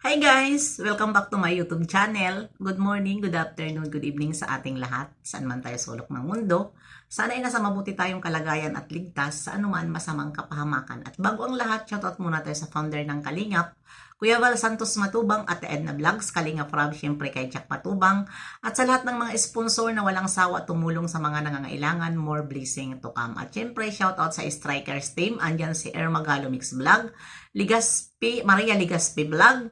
Hi guys! Welcome back to my YouTube channel. Good morning, good afternoon, good evening sa ating lahat. Saan man tayo sulok ng mundo. Sana ay nasa mabuti tayong kalagayan at ligtas sa anuman masamang kapahamakan. At bago ang lahat, shoutout muna tayo sa founder ng Kalingap, Kuya Val Santos Matubang at Edna Vlogs, Kalingap Rob, syempre kay Jack Matubang. At sa lahat ng mga sponsor na walang sawa tumulong sa mga nangangailangan, more blessing to come. At syempre, shoutout sa Strikers team. Andyan si Magalo Mix Vlog, Maria Ligaspi Vlog,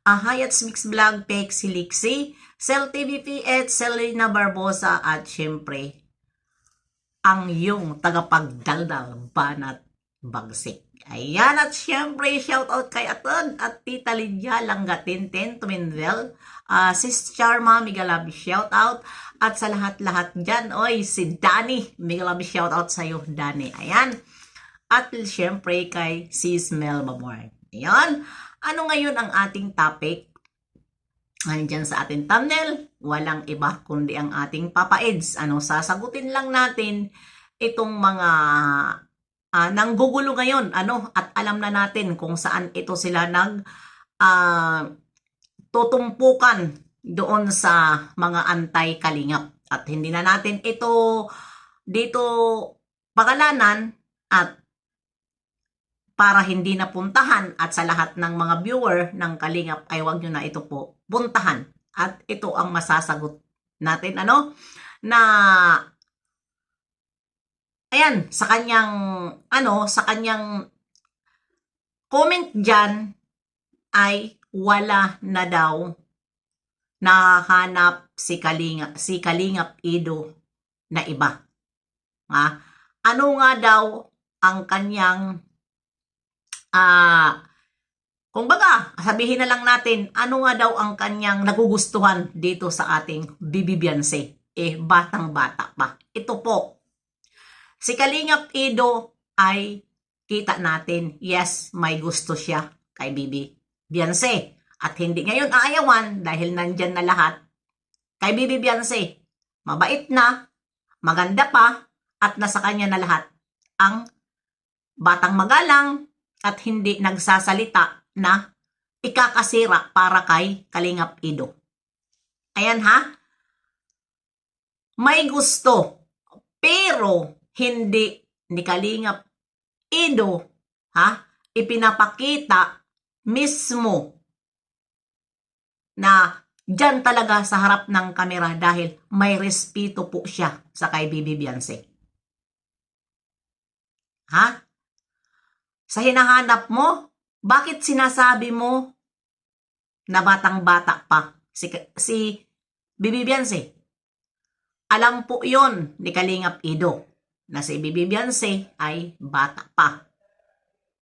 Hayat's Mix Vlog, Pexi Lixi, Cell TVP at Selena Barbosa at syempre ang yung tagapagdaldal Banat Bagsik. Ayan, at syempre shoutout kay Aton at Tita Lydia Langgatinten Tumindel, Sis Charma Migalabi shoutout, at sa lahat-lahat dyan, oy, si Danny Migalabi shoutout sa'yo, Danny. Ayan, at syempre kay Sis Mel Babor. Ayan. Ano ngayon ang ating topic? Andyan sa ating thumbnail, walang iba kundi ang ating Papa Eds. Sasagutin lang natin itong mga nanggugulo ngayon, at alam na natin kung saan ito sila tutumpukan doon sa mga anti-kalingap. At hindi na natin ito dito pangalanan at para hindi na puntahan, at sa lahat ng mga viewer ng Kalingap ay wag nyo na ito po puntahan. At ito ang masasagot natin, na ayan, sa kanyang comment dyan ay wala na daw nahanap si Kalingap Ido na iba. Ano nga daw ang kanyang kung baga, sabihin na lang natin, ano nga daw ang kanyang nagugustuhan dito sa ating Bibi Beyonce? Batang-bata pa. Ito po, si Kalingap Ido ay kita natin, yes, may gusto siya kay Bibi Beyonce. At hindi ngayon aayawan dahil nandyan na lahat kay Bibi Beyonce. Mabait na, maganda pa, at nasa kanya na lahat ang batang magalang at hindi nagsasalita na ikakasira para kay Kalingap Ido. Ayan may gusto, pero hindi ni Kalingap Ido, ipinapakita mismo na dyan talaga sa harap ng kamera dahil may respeto po siya sa kay Bibi Beyonce. Sa hinahanap mo, bakit sinasabi mo na batang-bata pa si Bibi Beyonce? Alam po yon ni Kalingap Ido na si Bibi Beyonce ay bata pa.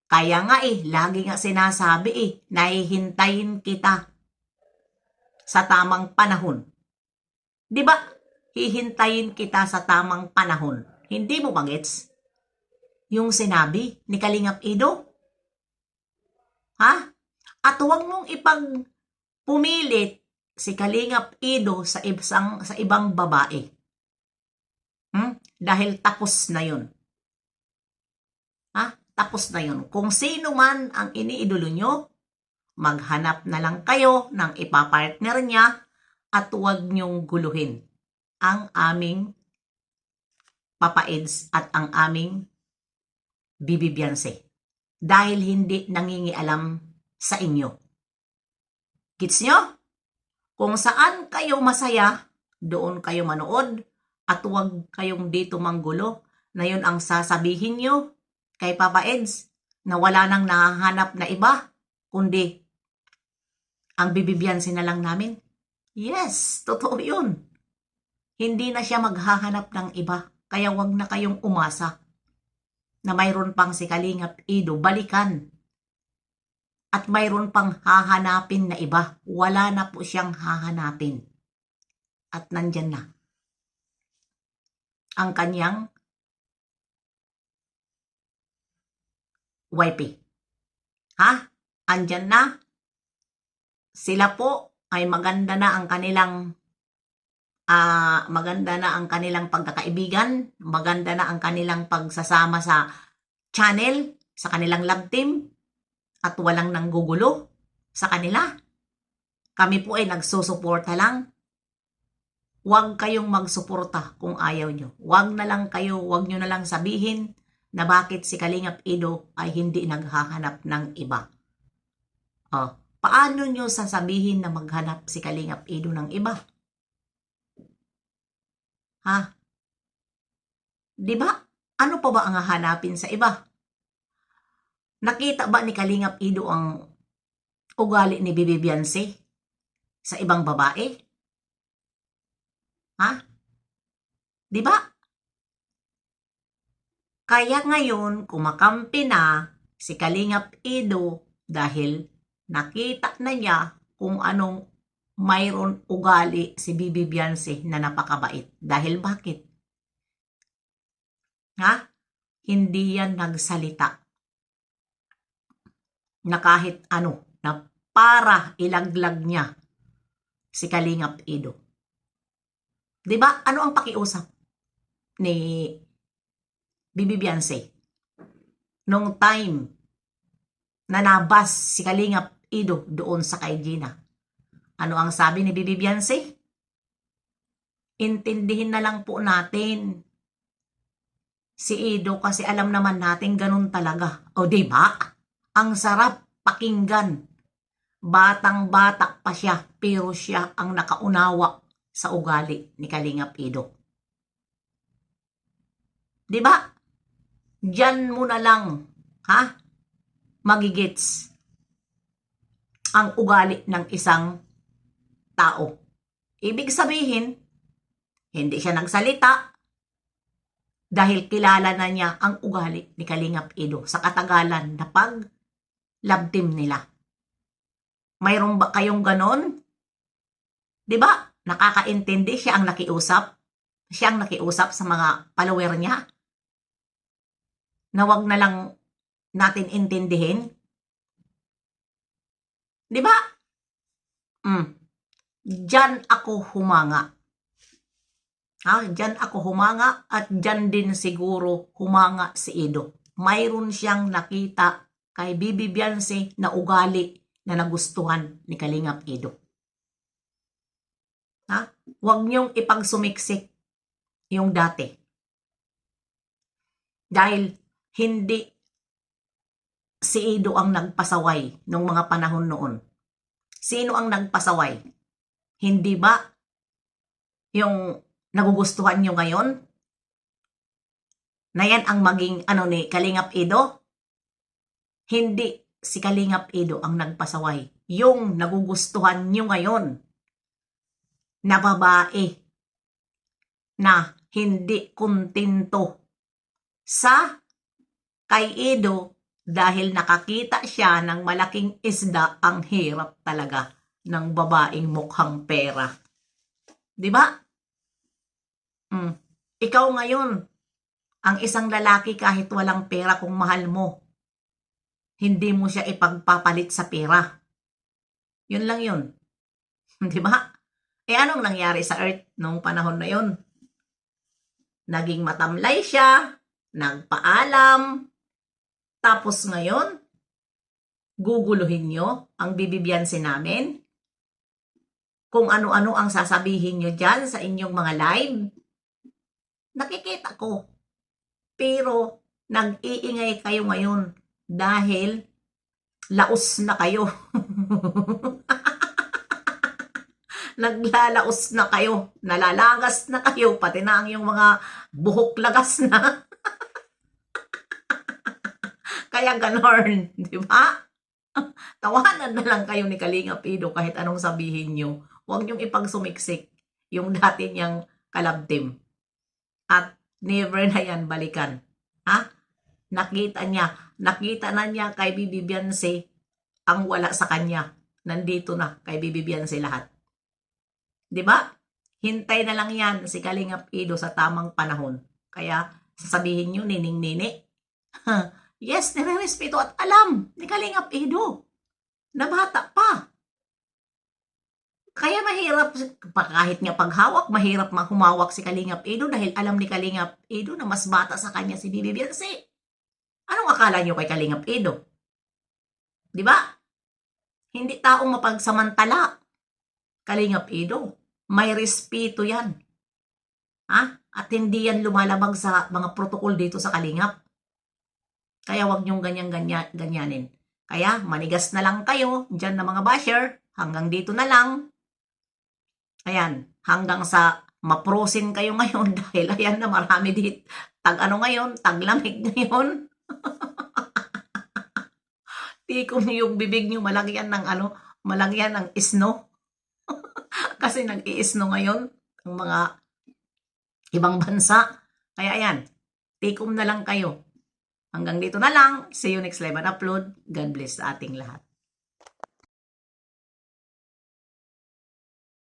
Kaya nga lagi nga sinasabi nahihintayin kita sa tamang panahon. Di ba? Hihintayin kita sa tamang panahon. Hindi mo ba gets yung sinabi ni Kalingap Ido? At huwag mong pumilit si Kalingap Ido sa ibang babae. Dahil tapos na yun. Tapos na yun. Kung sino man ang iniidolo nyo, maghanap na lang kayo ng ipapartner niya at huwag nyong guluhin ang aming Papa Eds at ang aming Bibi Beyonce dahil hindi nangingialam sa inyo. Gets nyo? Kung saan kayo masaya, doon kayo manood at huwag kayong dito manggulo na yun ang sasabihin nyo kay Papa Eds na wala nang nahahanap na iba kundi ang Bibi Beyonce na lang namin. Yes, totoo yun. Hindi na siya maghahanap ng iba kaya huwag na kayong umasa na mayroon pang si Kalingap Ido balikan. At mayroon pang hahanapin na iba. Wala na po siyang hahanapin. At nandyan na ang kanyang wifey. Andyan na. Sila po ay maganda na ang kanilang pagkakaibigan, maganda na ang kanilang pagsasama sa channel, sa kanilang love team, at walang nanggugulo. sa kanila. Kami po ay nagsusuporta lang. Huwag kayong magsuporta kung ayaw nyo. Huwag nyo na lang sabihin na bakit si Kalingap Edo ay hindi naghahanap ng iba. Paano nyo sasabihin na maghanap si Kalingap Edo ng iba? Di ba? Ano pa ba ang hahanapin sa iba? Nakita ba ni Kalingap Edo ang ugali ni Bibi Beyonce sa ibang babae? Di ba? Kaya ngayon, kumakampi na si Kalingap Edo dahil nakita na niya kung anong mayroon ugali si Bibi Beyonce na napakabait. Dahil bakit? Hindi yan nagsalita na kahit ano, na para ilaglag niya si Kalingap Edo. Diba? Ano ang pakiusap ni Bibi Beyonce nung time na nabas si Kalingap Edo doon sa kay Gina? Ano ang sabi ni Bibi Beyonce? Intindihin na lang po natin si Edo kasi alam naman natin ganun talaga. O diba? Ang sarap pakinggan. Batang-bata pa siya pero siya ang nakaunawa sa ugali ni Kalingap Edo. Diba? Diyan mo na lang, magigits ang ugali ng isang tao. Ibig sabihin, hindi siya nagsalita dahil kilala na niya ang ugali ni Kalingap Edo sa katagalan na pag-love team nila. Mayroon ba kayong ganon? Diba? Nakakaintindi, siya ang nakiusap. Siya ang nakiusap sa mga follower niya. Na wag na lang natin intindihin. Diba? Diyan ako humanga. Diyan ako humanga at diyan din siguro humanga si Edo. Mayroon siyang nakita kay Bibi Beyonce na ugali na nagustuhan ni Kalingap Edo. Huwag niyong ipagsumiksik yung dati. Dahil hindi si Edo ang nagpasaway nung mga panahon noon. Sino ang nagpasaway? Hindi ba yung nagugustuhan nyo ngayon? Na yan ang maging ni Kalingap Edo? Hindi si Kalingap Edo ang nagpasaway. Yung nagugustuhan nyo ngayon na babae na hindi kontento sa kay Edo dahil nakakita siya ng malaking isda. Ang hirap talaga ng babaeng mukhang pera. Diba? Ikaw ngayon, ang isang lalaki kahit walang pera kung mahal mo, hindi mo siya ipagpapalit sa pera. Yun lang yun. Diba? Anong nangyari sa Earth nung panahon na yun? Naging matamlay siya, nagpaalam, tapos ngayon, guguluhin nyo ang Bibi Beyonce namin? Kung ano-ano ang sasabihin nyo dyan sa inyong mga live? Nakikita ko. Pero, nag-iingay kayo ngayon dahil laos na kayo. Naglalaos na kayo, nalalagas na kayo, pati na ang yung mga buhok lagas na. Kaya ganon, di ba? Tawanan na lang kayo ni Kalingap Edo kahit anong sabihin nyo. Huwag nyong ipagsumiksik yung dati niyang kalab team. At never na yan balikan. Nakita na niya kay Bibi Beyonce ang wala sa kanya. Nandito na kay Bibi Beyonce lahat. Diba? Hintay na lang yan si Kalingap Edo sa tamang panahon. Kaya sasabihin nyo, nining-nini. Yes, nire-respeto at alam ni Kalingap Edo na bata pa. Kaya mahirap, kahit nga paghawak, mahirap humawak si Kalingap Edo dahil alam ni Kalingap Edo na mas bata sa kanya si Bibi Beyonce. Anong akala nyo kay Kalingap Edo? Diba? Hindi taong mapagsamantala. Kalingap Edo. May respeto yan. Ha? At hindi yan lumalabag sa mga protocol dito sa Kalingap. Kaya wag niyong ganyanin. Kaya manigas na lang kayo dyan na mga basher. Hanggang dito na lang. Ayan. Hanggang sa maprosin kayo ngayon dahil ayan na marami dito. Tag-ano ngayon? Taglamig ngayon. Tikom niyo yung bibig niyo, malagyan ng malagyan ng isno. Kasi nag-i-isno ngayon ang mga ibang bansa. Kaya ayan, tikom na lang kayo. Hanggang dito na lang. See you next live and upload. God bless sa ating lahat.